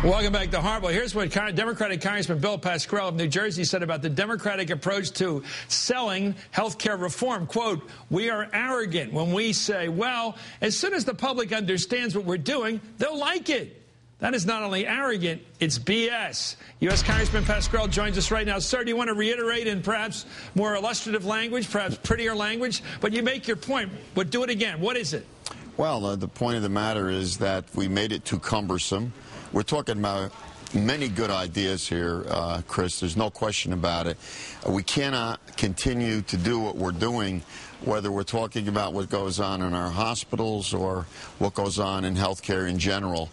Welcome back to Hardball. Here's what Democratic Congressman Bill Pascrell of New Jersey said about the Democratic approach to selling health care reform. Quote, "We are arrogant when we say, well, as soon as the public understands what we're doing, they'll like it." That is not only arrogant, it's BS. U.S. Congressman Pascrell joins us right now. Sir, do you want to reiterate in perhaps more illustrative language, perhaps prettier language? But you make your point, but do it again. What is it? Well, the point of the matter is that we made it too cumbersome. We're talking about many good ideas here, Chris. There's no question about it. We cannot continue to do what we're doing, whether we're talking about what goes on in our hospitals or what goes on in healthcare in general.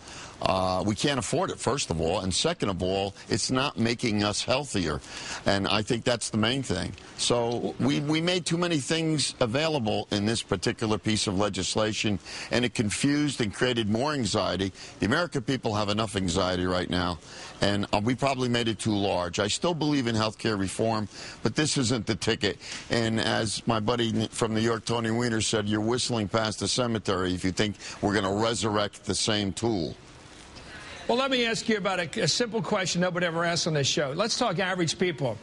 We can't afford it, first of all. And second of all, it's not making us healthier. And I think that's the main thing. So we made too many things available in this particular piece of legislation, and it confused and created more anxiety. The American people have enough anxiety right now, and we probably made it too large. I still believe in health care reform, but this isn't the ticket. And as my buddy from New York, Tony Weiner, said, you're whistling past the cemetery if you think we're going to resurrect the same tool. Well, let me ask you about a simple question nobody ever asks on this show. Let's talk average people.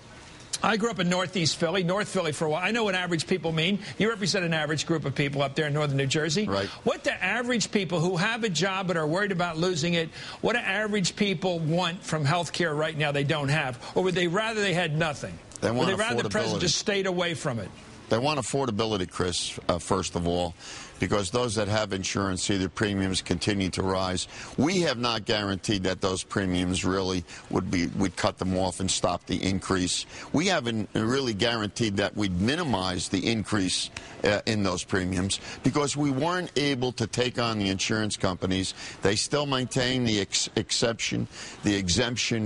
I grew up in Northeast Philly, North Philly for a while. I know what average people mean. You represent an average group of people up there in northern New Jersey. Right. What do average people who have a job but are worried about losing it, what do average people want from health care right now they don't have? Or would they rather they had nothing? They want would they rather the president just stayed away from it? They want affordability, Chris, first of all, because those that have insurance see their premiums continue to rise. We have not guaranteed that those premiums really would cut them off and stop the increase. We haven't really guaranteed that we'd minimize the increase in those premiums because we weren't able to take on the insurance companies. They still maintain the exemption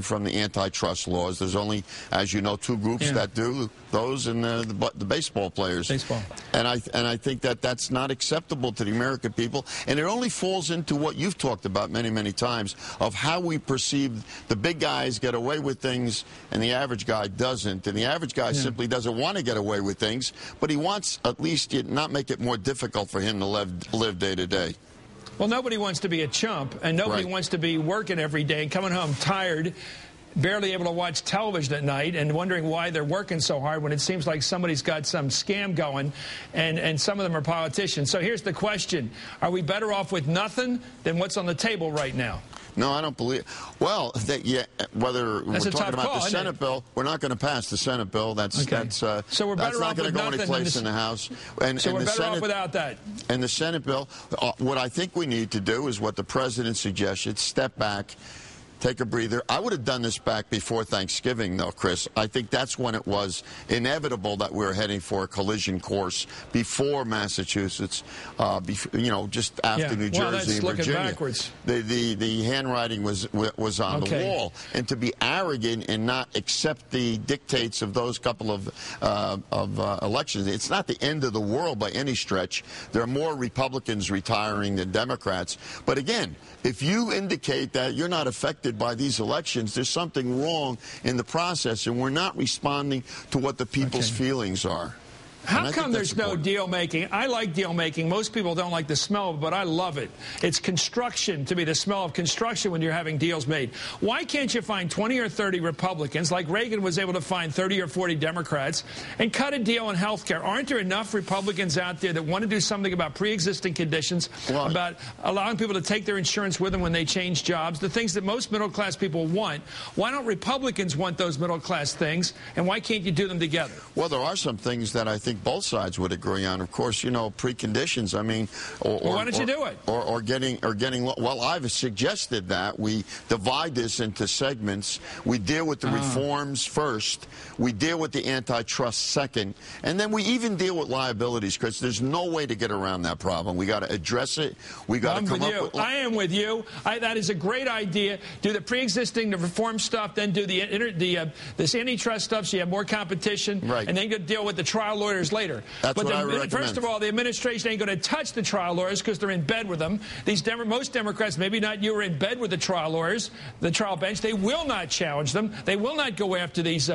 from the antitrust laws. There's only, as you know, two groups that do those, and the baseball players. Baseball. And I think that that's not acceptable to the American people, and it only falls into what you've talked about many, many times of how we perceive the big guys get away with things and the average guy doesn't. And the average guy simply doesn't want to get away with things, but he wants at least not make it more difficult for him to live day to day. Well, nobody wants to be a chump, and nobody wants to be working every day and coming home tired, barely able to watch television at night and wondering why they're working so hard when it seems like somebody's got some scam going, and some of them are politicians. So here's the question. Are we better off with nothing than what's on the table right now? No, I don't believe. Well, whether we're talking about the Senate bill, we're not going to pass the Senate bill. So we're better not off going to with go any place in the House. So we're better off without that. And the Senate bill, what I think we need to do is what the president suggested: step back, take a breather. I would have done this back before Thanksgiving, though, Chris. I think that's when it was inevitable that we were heading for a collision course before Massachusetts, just after New Jersey and Virginia. Backwards. The handwriting was on the wall. And to be arrogant and not accept the dictates of those couple of elections, it's not the end of the world by any stretch. There are more Republicans retiring than Democrats. But again, if you indicate that you're not affected by these elections, there's something wrong in the process, and we're not responding to what the people's feelings are. How come there's no deal making? I like deal making. Most people don't like the smell of it, but I love it. It's construction, to me, the smell of construction when you're having deals made. Why can't you find 20 or 30 Republicans, like Reagan was able to find 30 or 40 Democrats, and cut a deal on health care? Aren't there enough Republicans out there that want to do something about pre-existing conditions, about allowing people to take their insurance with them when they change jobs, the things that most middle-class people want? Why don't Republicans want those middle-class things, and why can't you do them together? Well, there are some things that I think both sides would agree on. Of course, preconditions. I mean, why don't you do it? Or getting. Well, I've suggested that we divide this into segments. We deal with the reforms first. We deal with the antitrust second, and then we even deal with liabilities. Because there's no way to get around that problem. We got to address it. We got to come up with. I am with you. That is a great idea. Do the pre-existing, the reform stuff, then do this antitrust stuff, so you have more competition, and then you deal with the trial lawyers later. That's what I recommend. First of all, the administration ain't going to touch the trial lawyers because they're in bed with them. Most Democrats, maybe not you, are in bed with the trial lawyers, the trial bench. They will not challenge them. They will not go after these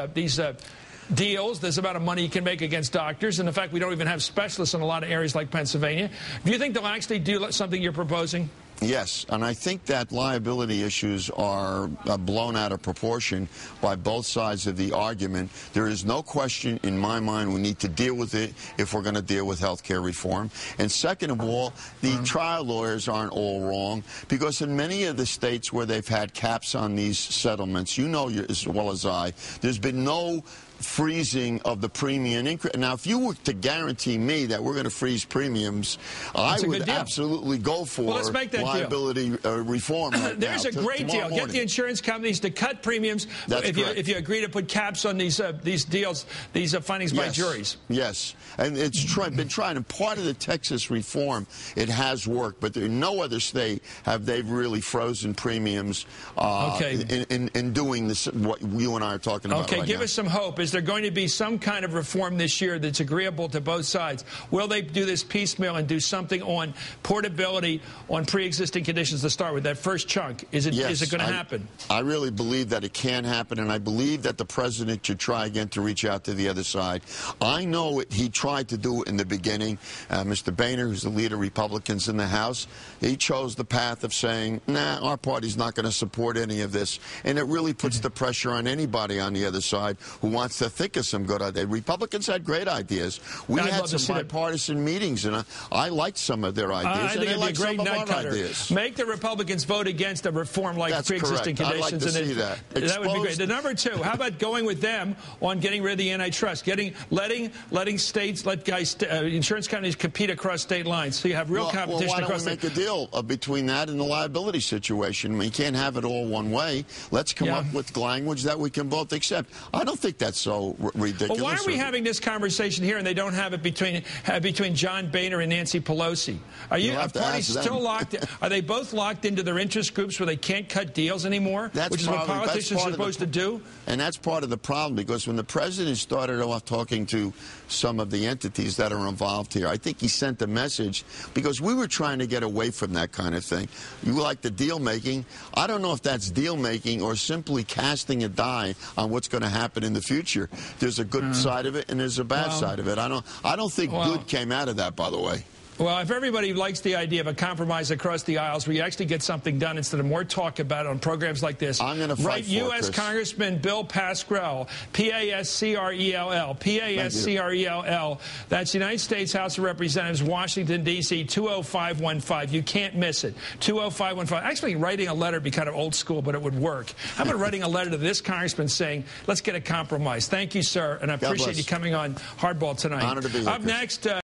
deals. There's amount of money you can make against doctors. And in fact, we don't even have specialists in a lot of areas like Pennsylvania. Do you think they'll actually do something you're proposing? Yes, and I think that liability issues are blown out of proportion by both sides of the argument. There is no question in my mind we need to deal with it if we're going to deal with health care reform. And second of all, the trial lawyers aren't all wrong, because in many of the states where they've had caps on these settlements, you know as well as I, there's been no freezing of the premium increase. Now, if you were to guarantee me that we're going to freeze premiums, I would absolutely go for liability reform right There's a great deal. Morning. Get the insurance companies to cut premiums if you agree to put caps on these deals, these findings by juries. Yes, and it's been trying. And part of the Texas reform, it has worked, but in no other state have they really frozen premiums in doing this, what you and I are talking about right give now. us some hope. Is there going to be some kind of reform this year that's agreeable to both sides? Will they do this piecemeal and do something on portability on pre-existing conditions to start with, that first chunk? Is it going to happen? I really believe that it can happen, and I believe that the president should try again to reach out to the other side. I know he tried to do it in the beginning. Mr. Boehner, who's the leader of Republicans in the House, he chose the path of saying, nah, our party's not going to support any of this. And it really puts the pressure on anybody on the other side who wants to think of some good ideas. Republicans had great ideas. We had some bipartisan meetings, and I liked some of their ideas. I think it'd be a great nut cutter. Make the Republicans vote against a reform like pre-existing conditions. I'd like to see that. That would be great. The number two, how about going with them on getting rid of the antitrust, letting states, insurance companies compete across state lines, so you have real competition across why don't we make a deal between that and the liability situation? We can't have it all one way. Let's come up with language that we can both accept. I don't think that's so ridiculous. Well, why are we having this conversation here and they don't have it between John Boehner and Nancy Pelosi? Are parties still locked? Are they both locked into their interest groups where they can't cut deals anymore? Which is what politicians are supposed to do? And that's part of the problem, because when the president started off talking to some of the entities that are involved here, I think he sent a message, because we were trying to get away from that kind of thing. You like the deal making. I don't know if that's deal making or simply casting a die on what's going to happen in the future. There's a good side of it and there's a bad side of it. I don't think good came out of that, by the way. Well, if everybody likes the idea of a compromise across the aisles where you actually get something done instead of more talk about it on programs like this, I'm going to fight for U.S. Congressman Bill Pascrell, Pascrell, Pascrell. That's United States House of Representatives, Washington, D.C., 20515. You can't miss it. 20515. Actually, writing a letter would be kind of old school, but it would work. How about writing a letter to this congressman saying, let's get a compromise? Thank you, sir, and I appreciate you coming on Hardball tonight. Honored to be here, Up next...